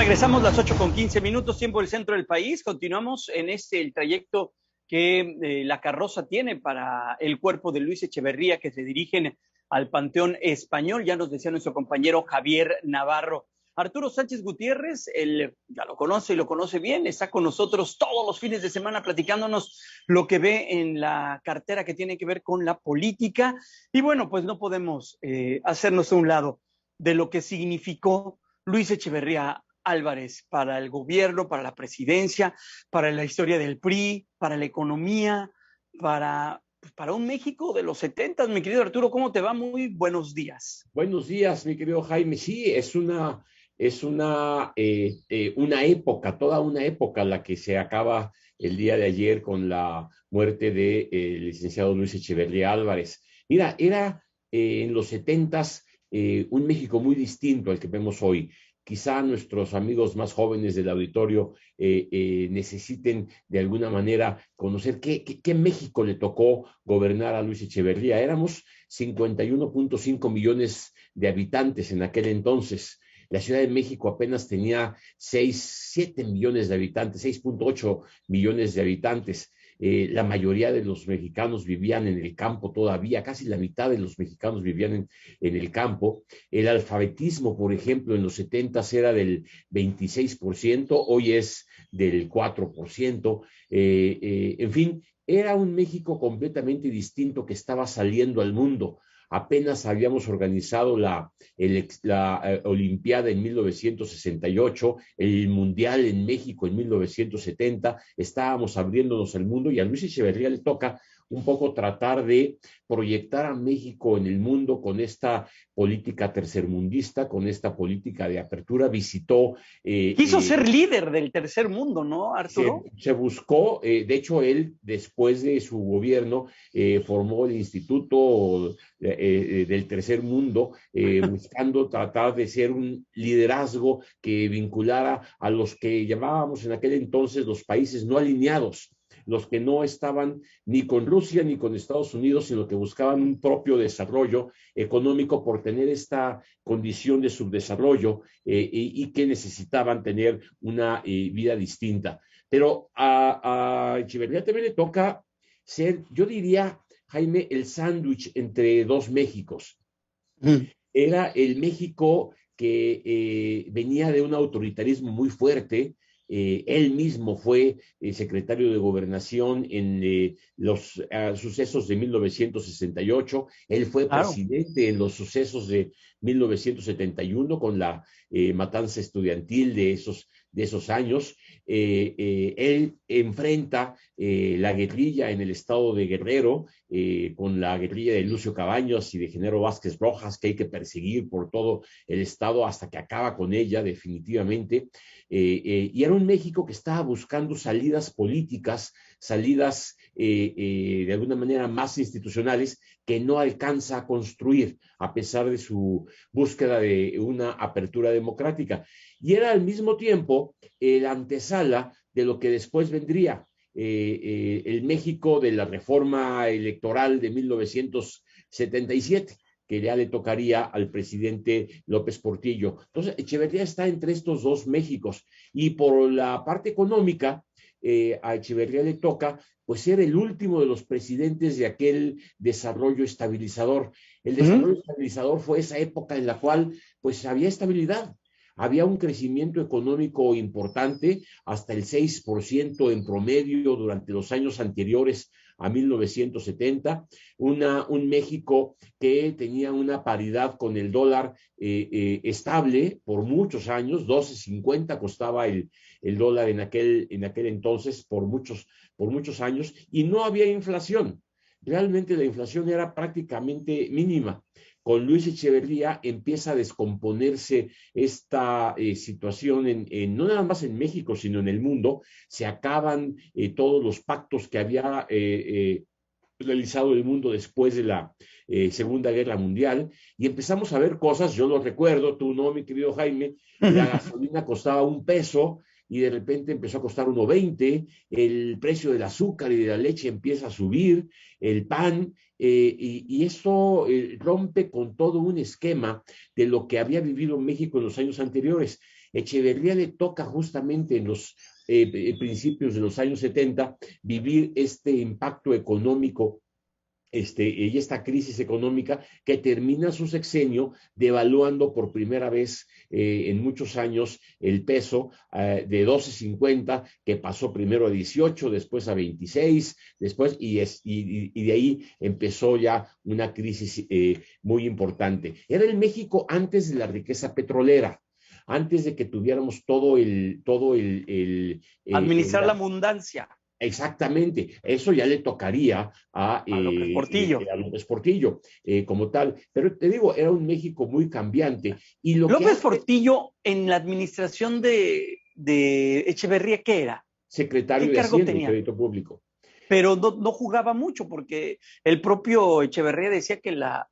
Regresamos las 8:15, tiempo del centro del país. Continuamos en el trayecto que la carroza tiene para el cuerpo de Luis Echeverría, que se dirigen al Panteón Español. Ya nos decía nuestro compañero Javier Navarro. Arturo Sánchez Gutiérrez, él ya lo conoce y lo conoce bien, está con nosotros todos los fines de semana platicándonos lo que ve en la cartera que tiene que ver con la política. Y bueno, pues no podemos hacernos a un lado de lo que significó Luis Echeverría Álvarez para el gobierno, para la presidencia, para la historia del PRI, para la economía, para un México de los 70. Mi querido Arturo, ¿cómo te va? Muy buenos días. Buenos días, mi querido Jaime. Sí, una época, toda una época la que se acaba el día de ayer con la muerte de, licenciado Luis Echeverría Álvarez. Mira, era en los setentas un México muy distinto al que vemos hoy. Quizá nuestros amigos más jóvenes del auditorio necesiten de alguna manera conocer qué México le tocó gobernar a Luis Echeverría. Éramos 51.5 millones de habitantes en aquel entonces. La Ciudad de México apenas tenía 7 millones de habitantes, 6.8 millones de habitantes. La mayoría de los mexicanos vivían en el campo todavía, casi la mitad de los mexicanos vivían en el campo. El alfabetismo, por ejemplo, en los 70 era del 26%, hoy es del 4%. En fin, era un México completamente distinto que estaba saliendo al mundo. Apenas habíamos organizado la Olimpiada en 1968, el Mundial en México en 1970, estábamos abriéndonos al mundo y a Luis Echeverría le toca un poco tratar de proyectar a México en el mundo con esta política tercermundista, con esta política de apertura. Visitó... Quiso ser líder del tercer mundo, ¿no, Arturo? Se buscó, de hecho, él, después de su gobierno, formó el Instituto del Tercer Mundo, buscando tratar de ser un liderazgo que vinculara a los que llamábamos en aquel entonces los países no alineados, los que no estaban ni con Rusia ni con Estados Unidos, sino que buscaban un propio desarrollo económico por tener esta condición de subdesarrollo y que necesitaban tener una vida distinta. Pero a Echeverría también le toca ser, yo diría, Jaime, el sándwich entre dos Méxicos. Era el México que venía de un autoritarismo muy fuerte. Él mismo fue secretario de Gobernación en los sucesos de 1968. Él fue presidente en los sucesos de 1971 con la matanza estudiantil de esos años. Él enfrenta la guerrilla en el estado de Guerrero, con la guerrilla de Lucio Cabañas y de Genaro Vázquez Rojas, que hay que perseguir por todo el estado hasta que acaba con ella definitivamente. Y era un México que estaba buscando salidas políticas, salidas de alguna manera más institucionales, que no alcanza a construir a pesar de su búsqueda de una apertura democrática. Y era al mismo tiempo la antesala de lo que después vendría, el México de la reforma electoral de 1977, que ya le tocaría al presidente López Portillo. Entonces, Echeverría está entre estos dos Méxicos. Y por la parte económica, a Echeverría le toca pues ser el último de los presidentes de aquel desarrollo estabilizador. El desarrollo estabilizador fue esa época en la cual pues había estabilidad. Había un crecimiento económico importante, hasta el 6% en promedio durante los años anteriores a 1970, un México que tenía una paridad con el dólar estable por muchos años. 12.50 costaba el dólar en aquel entonces por muchos años, y no había inflación. Realmente la inflación era prácticamente mínima. Con Luis Echeverría empieza a descomponerse esta situación no nada más en México, sino en el mundo. Se acaban todos los pactos que había realizado el mundo después de la Segunda Guerra Mundial, y empezamos a ver cosas. Yo lo recuerdo, tú no, mi querido Jaime. La gasolina costaba $1 y de repente empezó a costar 1.20, el precio del azúcar y de la leche empieza a subir, el pan, y eso rompe con todo un esquema de lo que había vivido México en los años anteriores. Echeverría le toca justamente en los principios de los años 70 vivir este impacto económico y esta crisis económica que termina su sexenio devaluando por primera vez en muchos años el peso de 12.50, que pasó primero a 18, después a 26, después, y de ahí empezó ya una crisis muy importante. Era el México antes de la riqueza petrolera, antes de que tuviéramos Administrar la abundancia. Exactamente, eso ya le tocaría A López Portillo. A López Portillo como tal. Pero te digo, era un México muy cambiante. Y lo López que Portillo, en la administración de Echeverría, ¿qué era? Secretario ¿Qué de cargo Hacienda y tenía? Crédito Público. Pero no jugaba mucho porque el propio Echeverría decía que la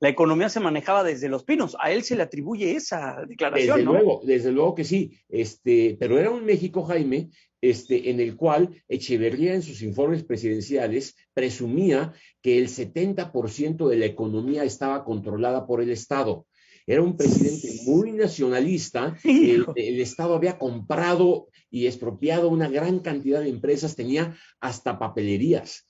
economía se manejaba desde Los Pinos. A él se le atribuye esa declaración, ¿no? Desde luego que sí. Pero era un México, Jaime, en el cual Echeverría en sus informes presidenciales presumía que el 70% de la economía estaba controlada por el Estado. Era un presidente muy nacionalista. El Estado había comprado y expropiado una gran cantidad de empresas, tenía hasta papelerías.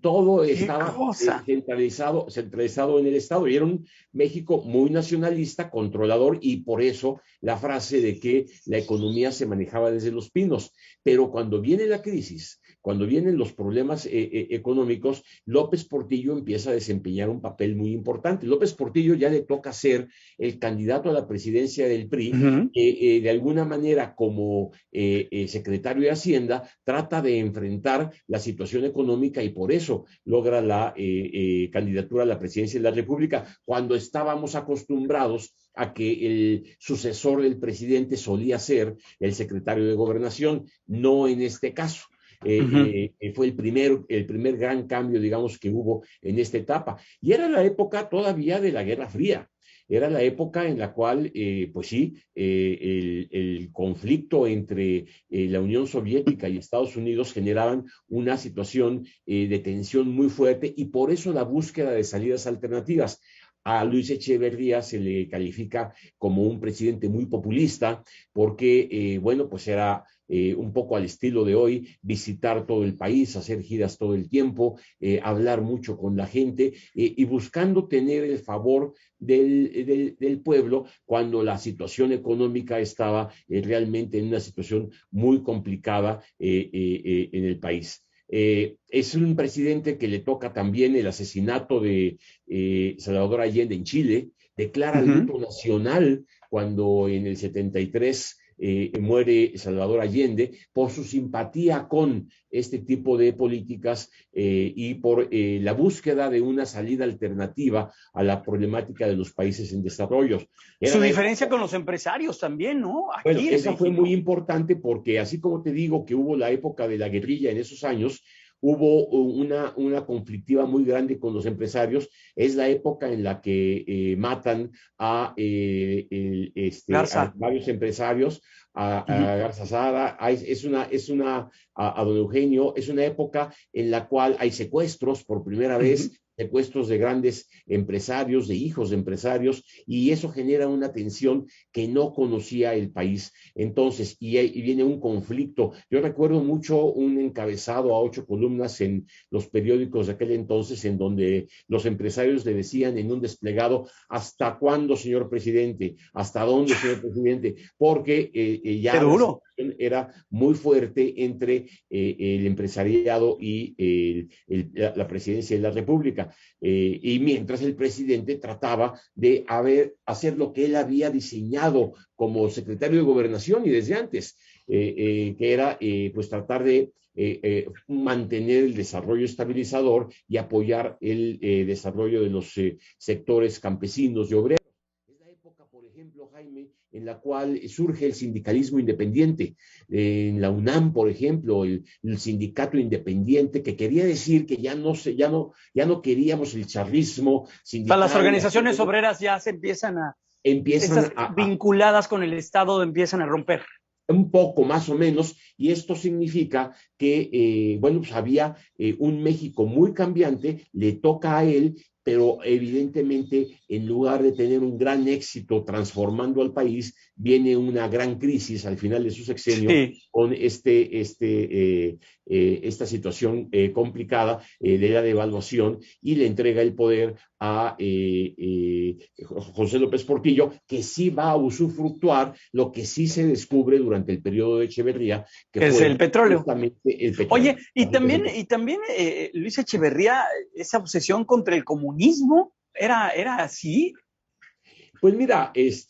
Todo estaba centralizado en el Estado, y era un México muy nacionalista, controlador, y por eso la frase de que la economía se manejaba desde Los Pinos. Pero cuando viene la crisis, cuando vienen los problemas económicos, López Portillo empieza a desempeñar un papel muy importante. López Portillo ya le toca ser el candidato a la presidencia del PRI, de alguna manera como secretario de Hacienda, trata de enfrentar la situación económica y por eso logra la candidatura a la presidencia de la República, cuando estábamos acostumbrados a que el sucesor del presidente solía ser el secretario de Gobernación, no en este caso. Fue el primer gran cambio, digamos, que hubo en esta etapa. Y era la época todavía de la Guerra Fría. Era la época en la cual, pues sí, el conflicto entre la Unión Soviética y Estados Unidos generaban una situación de tensión muy fuerte, y por eso la búsqueda de salidas alternativas. A Luis Echeverría se le califica como un presidente muy populista porque, bueno, pues era un poco al estilo de hoy, visitar todo el país, hacer giras todo el tiempo, hablar mucho con la gente y buscando tener el favor del pueblo cuando la situación económica estaba realmente en una situación muy complicada en el país. Es un presidente que le toca también el asesinato de Salvador Allende en Chile, declara luto nacional cuando en el 73 muere Salvador Allende, por su simpatía con este tipo de políticas y por la búsqueda de una salida alternativa a la problemática de los países en desarrollo. Su diferencia con los empresarios también, ¿no? Bueno, esa fue muy importante porque así como te digo que hubo la época de la guerrilla en esos años, hubo una conflictiva muy grande con los empresarios. Es la época en la que matan a varios empresarios, a Garza Sada, a don Eugenio. Es una época en la cual hay secuestros por primera vez, secuestros de grandes empresarios, de hijos de empresarios, y eso genera una tensión que no conocía el país. Entonces, y viene un conflicto. Yo recuerdo mucho un encabezado a 8 columnas en los periódicos de aquel entonces, en donde los empresarios le decían en un desplegado: ¿hasta cuándo, señor presidente? ¿Hasta dónde, señor presidente? Porque ya la situación era muy fuerte entre el empresariado y la presidencia de la República. Y mientras el presidente trataba de hacer lo que él había diseñado como secretario de Gobernación y desde antes, que era pues tratar de mantener el desarrollo estabilizador y apoyar el desarrollo de los sectores campesinos y obreros. Es la época, por ejemplo, Jaime, en la cual surge el sindicalismo independiente. En la UNAM, por ejemplo, el sindicato independiente, que quería decir que ya no queríamos el charrismo sindical. O sea, las organizaciones obreras ya se empiezan vinculadas con el Estado, empiezan a romper. Un poco más o menos, y esto significa que, bueno, pues había un México muy cambiante, le toca a él, pero evidentemente en lugar de tener un gran éxito transformando al país, viene una gran crisis al final de su sexenio Sí. con esta situación complicada de la devaluación y le entrega el poder a José López Portillo, que sí va a usufructuar lo que sí se descubre durante el periodo de Echeverría, que Es el fue petróleo. justamente el Oye, petróleo. y también Luis Echeverría, esa obsesión contra el comunismo, ¿era así? Pues mira, es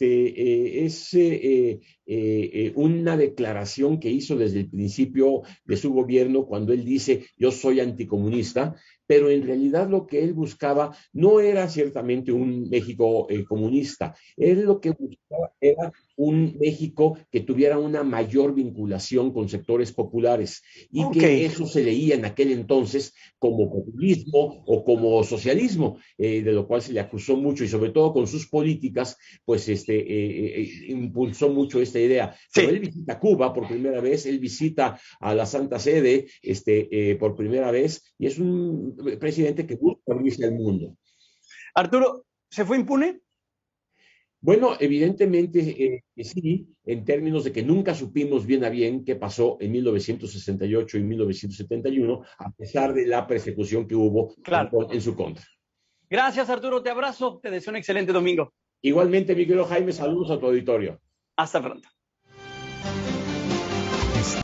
una declaración que hizo desde el principio de su gobierno cuando él dice yo soy anticomunista, pero en realidad lo que él buscaba no era ciertamente un México comunista, él lo que buscaba era un México que tuviera una mayor vinculación con sectores populares y Ok. que eso se leía en aquel entonces como populismo o como socialismo, de lo cual se le acusó mucho y sobre todo con sus políticas, pues impulsó mucho esta idea. Pero él Sí. visita Cuba por primera vez, él visita a la Santa Sede por primera vez y es un presidente que busca abrirse al mundo. Arturo, ¿se fue impune? Bueno, evidentemente sí, en términos de que nunca supimos bien a bien qué pasó en 1968 y 1971, a pesar de la persecución que hubo Claro. en su contra. Gracias, Arturo, te abrazo, te deseo un excelente domingo. Igualmente, mi querido Jaime, saludos a tu auditorio. Hasta pronto.